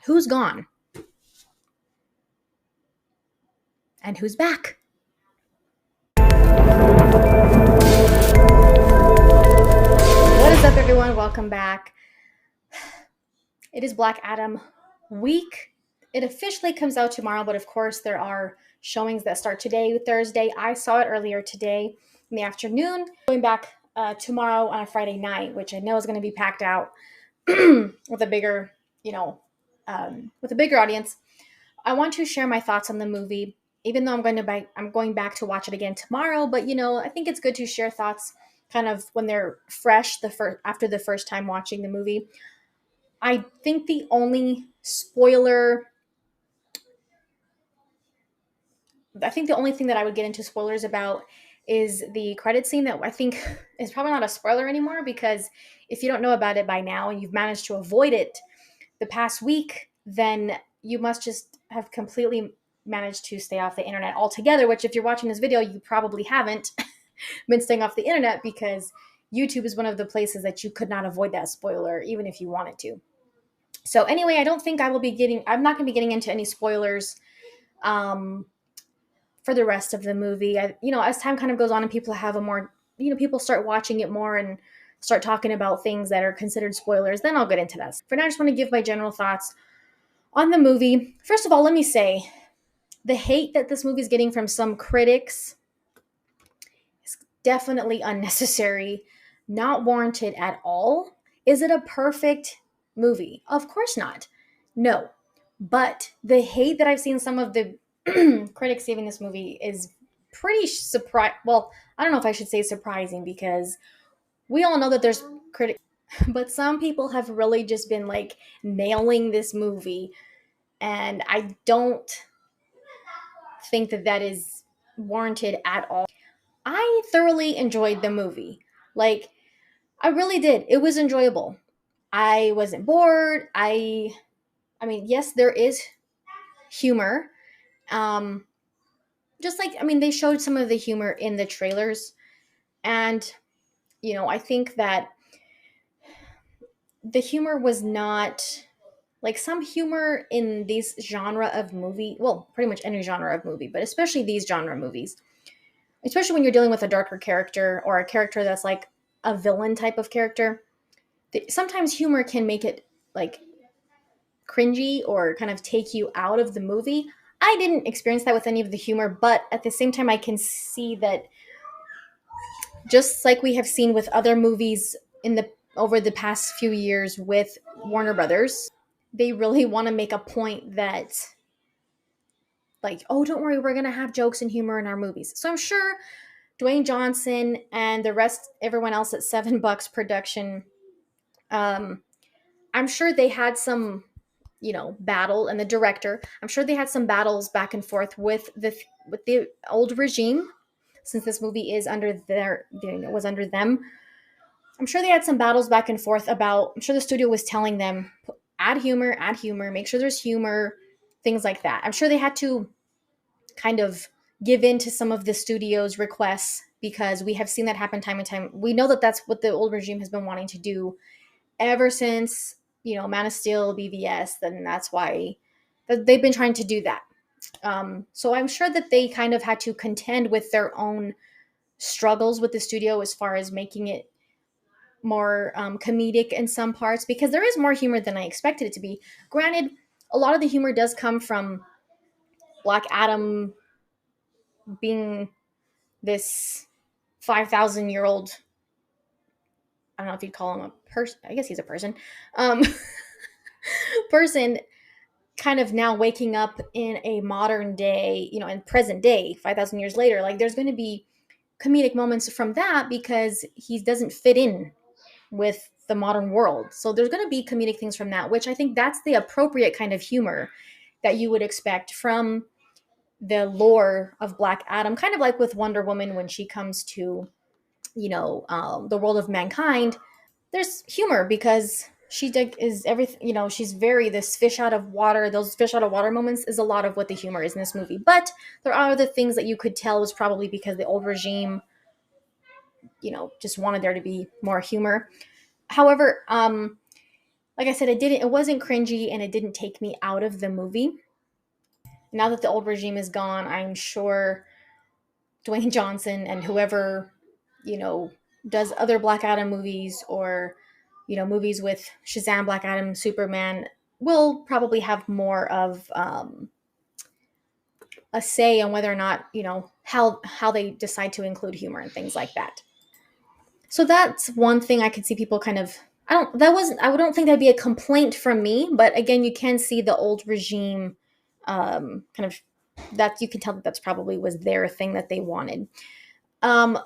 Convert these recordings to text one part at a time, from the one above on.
Who's gone? And who's back? What is up, everyone? Welcome back. It is Black Adam week. It officially comes out tomorrow, but of course, there are showings that start today, Thursday. I saw it earlier today in the afternoon. Going back tomorrow on a Friday night, which I know is going to be packed out with a bigger, with a bigger audience. I want to share my thoughts on the movie, even though I'm going back to watch it again tomorrow. But I think it's good to share thoughts kind of when they're fresh, after the first time watching the movie. I think the only spoiler, I think the only thing that I would get into spoilers about is the credit scene that I think is probably not a spoiler anymore, because if you don't know about it by now and you've managed to avoid it the past week, then you must just have completely managed to stay off the internet altogether, which if you're watching this video, you probably haven't been staying off the internet, because YouTube is one of the places that you could not avoid that spoiler, even if you wanted to. So anyway, I'm not going to be getting into any spoilers for the rest of the movie. As time kind of goes on and people have a more, people start watching it more and start talking about things that are considered spoilers, then I'll get into that. For now, I just want to give my general thoughts on the movie. First of all, let me say the hate that this movie is getting from some critics is definitely unnecessary, not warranted at all. Is it a perfect movie? Of course not. No. But the hate that I've seen some of the critics giving this movie is pretty surprising. Well, I don't know if I should say surprising, because we all know that there's critics, but some people have really just been like nailing this movie, and I don't think that that is warranted at all. I thoroughly enjoyed the movie. Like, I really did. It was enjoyable. I wasn't bored. I mean, yes, there is humor. Um just like, I mean, they showed some of the humor in the trailers, and I think that the humor was not like some humor in these genre of movie, well, pretty much any genre of movie, but especially these genre movies, especially when you're dealing with a darker character or a character that's like a villain type of character. Sometimes humor can make it like cringy or kind of take you out of the movie. I didn't experience that with any of the humor, but at the same time, I can see that, just like we have seen with other movies in the over the past few years with Warner Brothers, they really want to make a point that, like, oh, don't worry, we're going to have jokes and humor in our movies. So I'm sure Dwayne Johnson and everyone else at Seven Bucks Production, I'm sure they had some, battle, and the director, I'm sure they had some battles back and forth with the old regime, since this movie is under was under them. I'm sure they had some battles back and forth about, I'm sure the studio was telling them, add humor, make sure there's humor, things like that. I'm sure they had to kind of give in to some of the studio's requests, because we have seen that happen time and time. We know that that's what the old regime has been wanting to do ever since, Man of Steel, BVS, then that's why they've been trying to do that. So I'm sure that they kind of had to contend with their own struggles with the studio as far as making it more comedic in some parts, because there is more humor than I expected it to be. Granted, a lot of the humor does come from Black Adam being this 5,000-year-old, I don't know if you'd call him a person, I guess he's a person, um, person kind of now waking up in a modern day, in present day, 5,000 years later. Like, there's going to be comedic moments from that, because he doesn't fit in with the modern world. So there's going to be comedic things from that, which I think that's the appropriate kind of humor that you would expect from the lore of Black Adam, kind of like with Wonder Woman when she comes to, the world of mankind. There's humor because she is everything, she's very this fish out of water. Those fish out of water moments is a lot of what the humor is in this movie. But there are other things that you could tell was probably because the old regime, just wanted there to be more humor. However, like I said, it wasn't cringy and it didn't take me out of the movie. Now that the old regime is gone, I'm sure Dwayne Johnson and whoever, you know, does other Black Adam movies, or, movies with Shazam, Black Adam, Superman, will probably have more of a say on whether or not, how they decide to include humor and things like that. So that's one thing I could see people kind of. I don't think that'd be a complaint from me, but again, you can see the old regime, kind of, that you can tell that that's probably was their thing that they wanted. Um,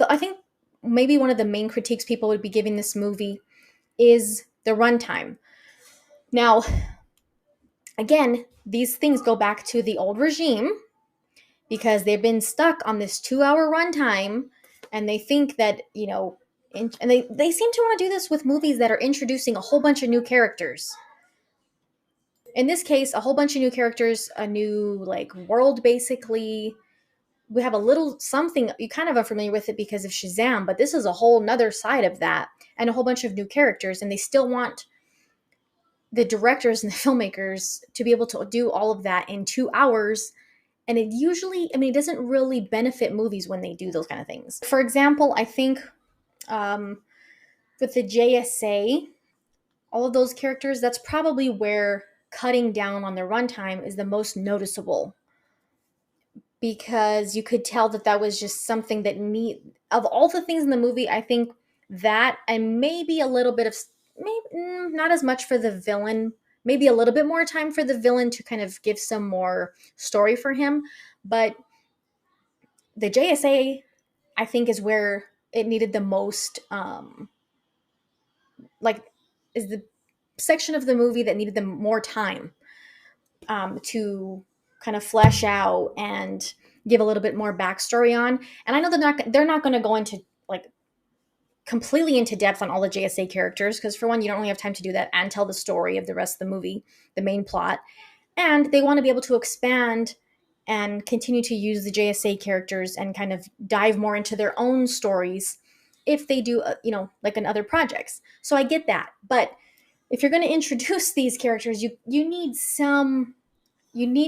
I think maybe one of the main critiques people would be giving this movie is the runtime. Now, again, these things go back to the old regime because they've been stuck on this 2 hour runtime, and they think that, and they seem to want to do this with movies that are introducing a whole bunch of new characters. In this case, a whole bunch of new characters, a new like world basically. We have a little something, you kind of are familiar with it because of Shazam, but this is a whole nother side of that, and a whole bunch of new characters, and they still want the directors and the filmmakers to be able to do all of that in 2 hours. And it usually, it doesn't really benefit movies when they do those kind of things. For example, I think with the JSA, all of those characters, that's probably where cutting down on the runtime is the most noticeable, because you could tell that that was just something that of all the things in the movie, I think that, and maybe a little bit of, maybe not as much for the villain, maybe a little bit more time for the villain to kind of give some more story for him. But the JSA, I think, is where it needed the most, like, is the section of the movie that needed the more time to kind of flesh out and give a little bit more backstory on. And I know they're not going to go into like completely into depth on all the JSA characters, because for one, you don't really have time to do that and tell the story of the rest of the movie, the main plot. And they want to be able to expand and continue to use the JSA characters and kind of dive more into their own stories if they do, like in other projects. So I get that. But if you're going to introduce these characters, you need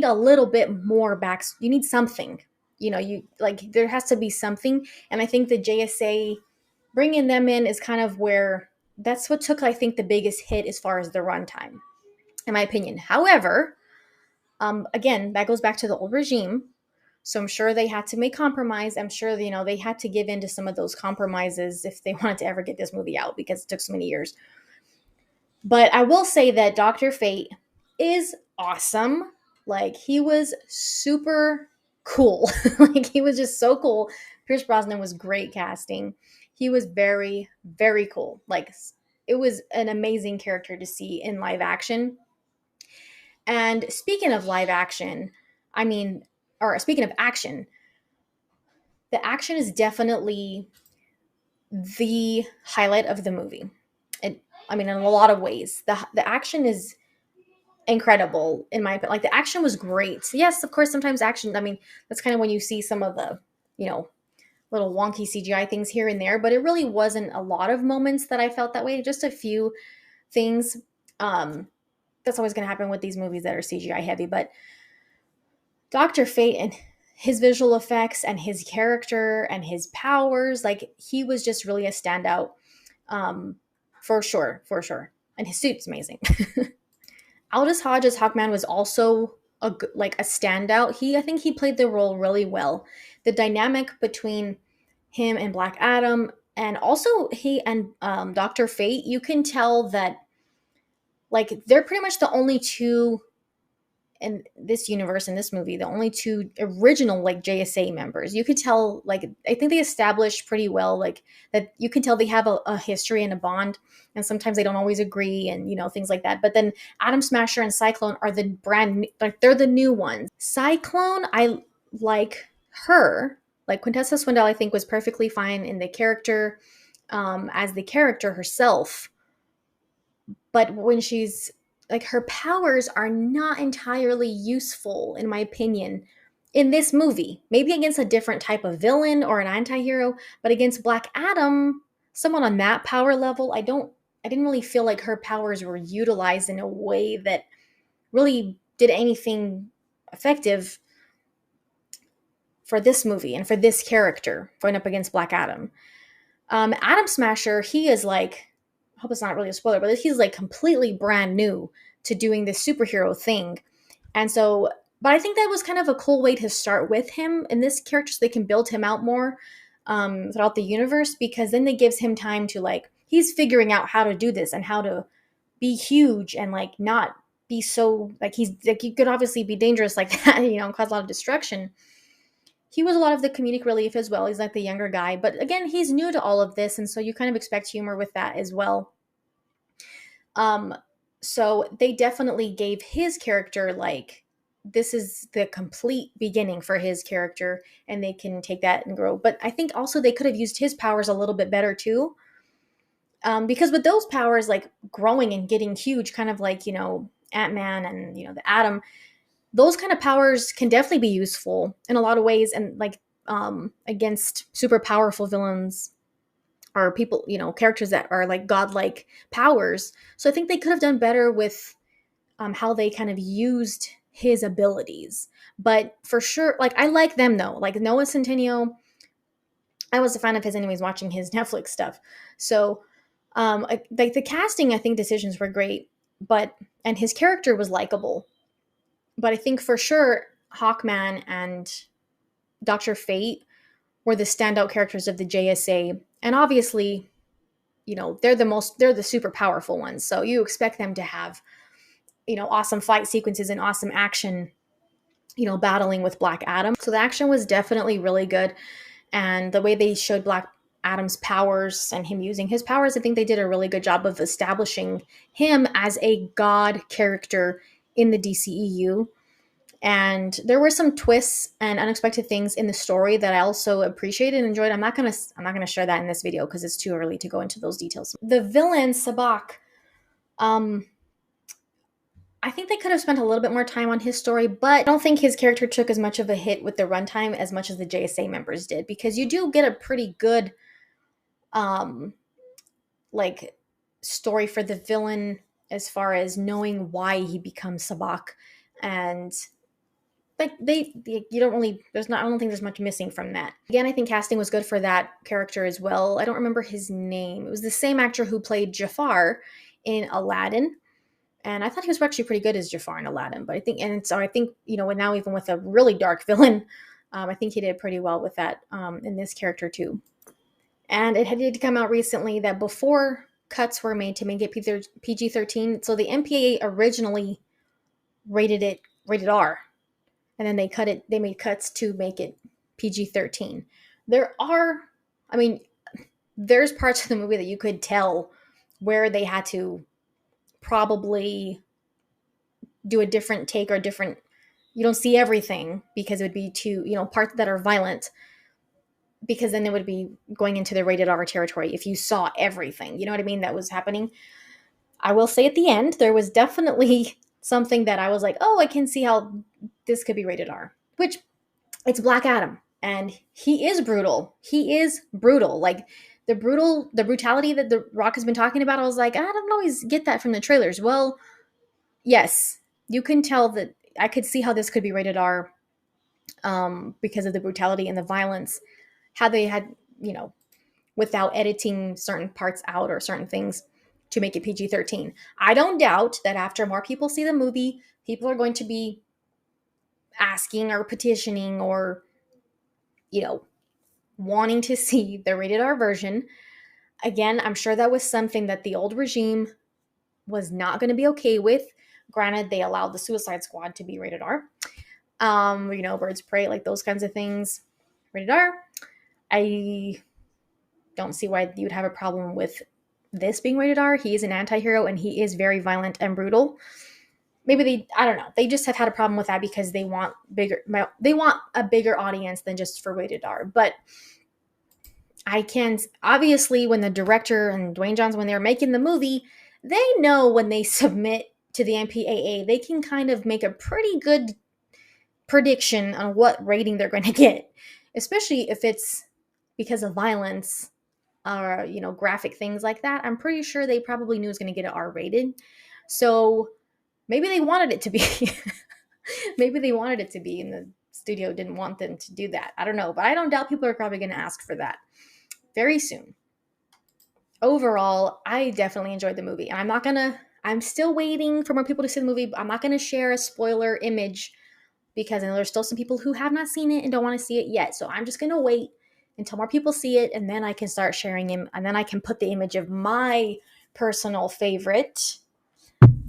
a little bit more you need something, you like, there has to be something. And I think the JSA, bringing them in, is kind of where, that's what took, I think, the biggest hit as far as the runtime, in my opinion. However, again, that goes back to the old regime. So I'm sure they had to make compromise. I'm sure, they had to give in to some of those compromises if they wanted to ever get this movie out, because it took so many years. But I will say that Dr. Fate is awesome. Like, he was super cool. Like, he was just so cool. Pierce Brosnan was great casting. He was very, very cool. Like, it was an amazing character to see in live action. And speaking of live action, speaking of action, the action is definitely the highlight of the movie. In a lot of ways. The action is incredible, in my opinion. Like, the action was great. Yes, of course, sometimes action, that's kind of when you see some of the, little wonky CGI things here and there, but it really wasn't a lot of moments that I felt that way. Just a few things. That's always going to happen with these movies that are CGI heavy, but Dr. Fate and his visual effects and his character and his powers, like, he was just really a standout. For sure. And his suit's amazing. Aldous Hodge as Hawkman was also a standout. I think he played the role really well. The dynamic between him and Black Adam, and also he and Dr. Fate, you can tell that, like, they're pretty much the only two in this universe, in this movie, the only two original, like, JSA members. You could tell, like, I think they established pretty well, like, that you can tell they have a history and a bond, and sometimes they don't always agree, and, things like that. But then Atom Smasher and Cyclone are the they're the new ones. Cyclone, I like her. Like, Quintessa Swindell, I think, was perfectly fine in the character, as the character herself. But when she's, like, her powers are not entirely useful, in my opinion, in this movie. Maybe against a different type of villain or an anti-hero, but against Black Adam, someone on that power level, I don't I didn't really feel like her powers were utilized in a way that really did anything effective for this movie and for this character going up against Black Adam. Adam Smasher, he is like, I hope it's not really a spoiler, but he's like completely brand new to doing this superhero thing. And so, but I think that was kind of a cool way to start with him in this character so they can build him out more throughout the universe, because then it gives him time to like, he's figuring out how to do this and how to be huge and like not be so like he's like he could obviously be dangerous like that, and cause a lot of destruction. He was a lot of the comedic relief as well. He's like the younger guy, but again, he's new to all of this, and so you kind of expect humor with that as well. Um, so they definitely gave his character like this is the complete beginning for his character, and they can take that and grow. But I think also they could have used his powers a little bit better too, because with those powers like growing and getting huge, kind of like Ant-Man and the Atom, those kind of powers can definitely be useful in a lot of ways, and like against super powerful villains or people, characters that are like godlike powers. So I think they could have done better with how they kind of used his abilities. But for sure, like I like them though. Like Noah Centineo, I was a fan of his anyways watching his Netflix stuff. So like the casting, I think decisions were great, and his character was likable. But I think for sure Hawkman and Dr. Fate were the standout characters of the JSA. And obviously, they're the super powerful ones. So you expect them to have, awesome fight sequences and awesome action, battling with Black Adam. So the action was definitely really good. And the way they showed Black Adam's powers and him using his powers, I think they did a really good job of establishing him as a god character in the DCEU. And there were some twists and unexpected things in the story that I also appreciated and enjoyed. I'm not gonna share that in this video because it's too early to go into those details. The villain Sabak, I think they could have spent a little bit more time on his story, but I don't think his character took as much of a hit with the runtime as much as the JSA members did, because you do get a pretty good like story for the villain as far as knowing why he becomes Sabak. And like you don't really I don't think there's much missing from that. Again, I think casting was good for that character as well. I don't remember his name. It was the same actor who played Jafar in Aladdin, and I thought he was actually pretty good as Jafar in Aladdin. But I think now even with a really dark villain, I think he did pretty well with that in this character too. And it did come out recently that before cuts were made to make it PG-13, so the MPAA originally rated it rated R. And then they made cuts to make it PG-13. There's parts of the movie that you could tell where they had to probably do a different take or you don't see everything because it would be too, parts that are violent, because then it would be going into the rated R territory if you saw everything, you know what I mean, that was happening. I will say at the end, there was definitely something that I was like, oh, I can see how this could be rated R, which it's Black Adam. And he is brutal. Like the brutality that The Rock has been talking about. I was like, I don't always get that from the trailers. Well, yes, you can tell that I could see how this could be rated R because of the brutality and the violence, how they had, without editing certain parts out or certain things to make it PG-13. I don't doubt that after more people see the movie, people are going to be asking or petitioning or, wanting to see the rated R version. Again, I'm sure that was something that the old regime was not going to be okay with. Granted, they allowed the Suicide Squad to be rated R. Birds of Prey, like those kinds of things, rated R. I don't see why you would have a problem with this being rated R. He is an anti-hero and he is very violent and brutal. Maybe I don't know. They just have had a problem with that because they want a bigger audience than just for rated R. But obviously when the director and Dwayne Johnson, when they're making the movie, they know when they submit to the MPAA, they can kind of make a pretty good prediction on what rating they're going to get, especially if it's because of violence or graphic things like that, I'm pretty sure they probably knew it was going to get it R-rated. So maybe they wanted it to be. Maybe they wanted it to be, and the studio didn't want them to do that. I don't know, but I don't doubt people are probably going to ask for that very soon. Overall, I definitely enjoyed the movie, and I'm still waiting for more people to see the movie. I'm not gonna share a spoiler image because I know there's still some people who have not seen it and don't want to see it yet. So I'm just gonna wait until more people see it, and then I can start sharing him, and then I can put the image of my personal favorite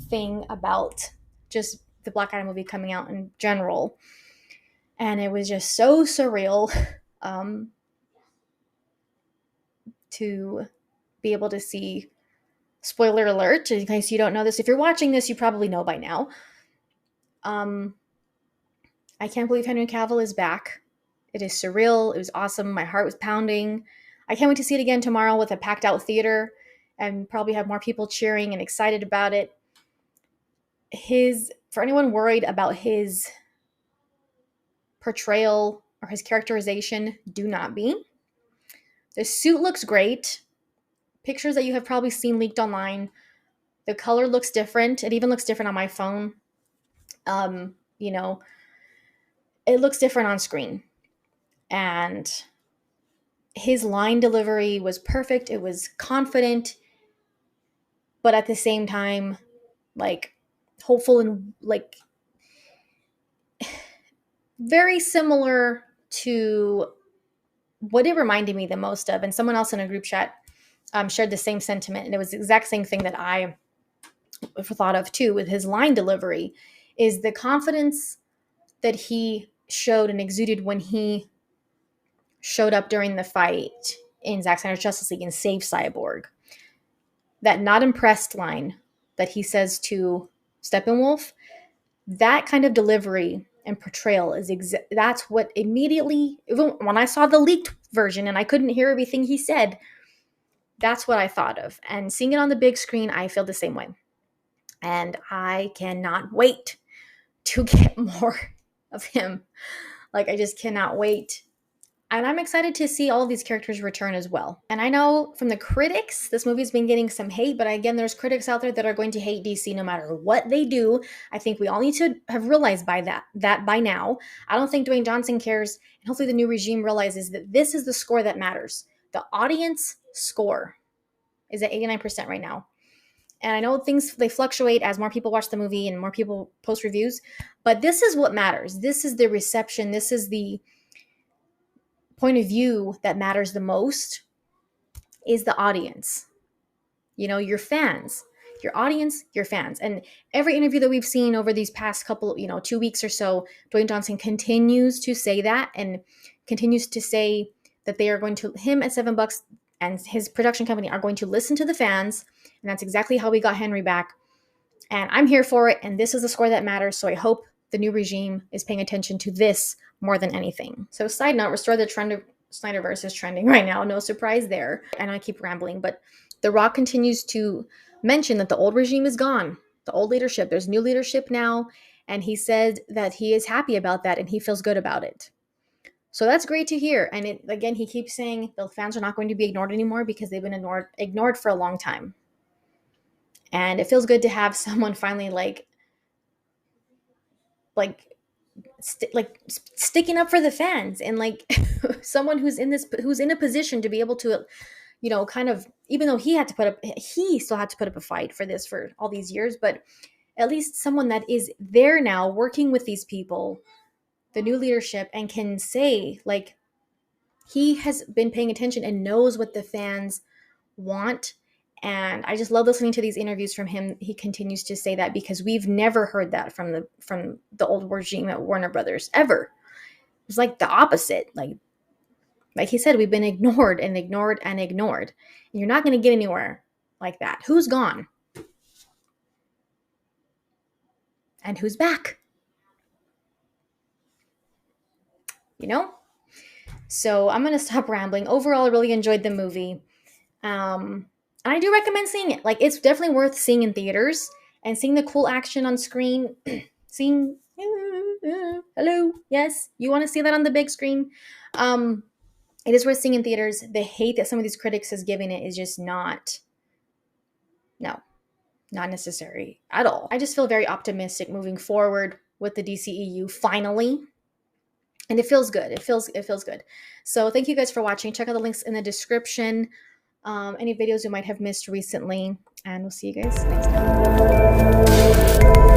thing about just the Black Adam movie coming out in general. And it was just so surreal to be able to see. Spoiler alert, in case you don't know this. If you're watching this, you probably know by now. I can't believe Henry Cavill is back. It is surreal. It was awesome. My heart was pounding. I can't wait to see it again tomorrow with a packed out theater and probably have more people cheering and excited about it. For anyone worried about his portrayal or his characterization, do not be. The suit looks great. Pictures that you have probably seen leaked online. The color looks different. It even looks different on my phone. It looks different on screen. And his line delivery was perfect. It was confident, but at the same time, like, hopeful and like very similar to what it reminded me the most of. And someone else in a group chat shared the same sentiment. And it was the exact same thing that I thought of too with his line delivery, is the confidence that he showed and exuded when he showed up during the fight in Zack Snyder's Justice League and saved Cyborg. That not impressed line that he says to Steppenwolf, that kind of delivery and portrayal that's what immediately, even when I saw the leaked version and I couldn't hear everything he said, that's what I thought of. And seeing it on the big screen, I feel the same way. And I cannot wait to get more of him. Like, I just cannot wait. And I'm excited to see all of these characters return as well. And I know from the critics, this movie's been getting some hate, but again, there's critics out there that are going to hate DC no matter what they do. I think we all need to have realized that by now. I don't think Dwayne Johnson cares, and hopefully the new regime realizes that this is the score that matters. The audience score is at 89% right now. And I know things, they fluctuate as more people watch the movie and more people post reviews, but this is what matters. This is the reception. This is the point of view that matters the most, is the audience. Your fans, your audience, your fans. And every interview that we've seen over these past couple, 2 weeks or so, Dwayne Johnson continues to say that, and continues to say that they are going to, him at $7 and his production company are going to listen to the fans. And that's exactly how we got Henry back. And I'm here for it. And this is the score that matters. So I hope the new regime is paying attention to this more than anything. So side note, Restore the Trend of Snyderverse is trending right now. No surprise there. I know I keep rambling, but The Rock continues to mention that the old regime is gone. The old leadership, there's new leadership now. And he said that he is happy about that and he feels good about it. So that's great to hear. And again, he keeps saying the fans are not going to be ignored anymore because they've been ignored for a long time. And it feels good to have someone finally sticking up for the fans, and someone who's in a position to be able to, kind of, even though he still had to put up a fight for this for all these years, but at least someone that is there now working with these people, the new leadership, and can say he has been paying attention and knows what the fans want. And I just love listening to these interviews from him. He continues to say that because we've never heard that from the old regime at Warner Brothers ever. It's like the opposite. Like he said, we've been ignored and ignored and ignored. And you're not going to get anywhere like that. Who's gone? And who's back? So I'm going to stop rambling. Overall, I really enjoyed the movie. I do recommend seeing it. It's definitely worth seeing in theaters and seeing the cool action on screen. Seeing, hello, yes, you want to see that on the big screen. It is worth seeing in theaters. The hate that some of these critics is giving it is just not, no, not necessary at all. I just feel very optimistic moving forward with the DCEU finally. And it feels good. It feels good. So thank you guys for watching. Check out the links in the description. Any videos you might have missed recently. And we'll see you guys next time.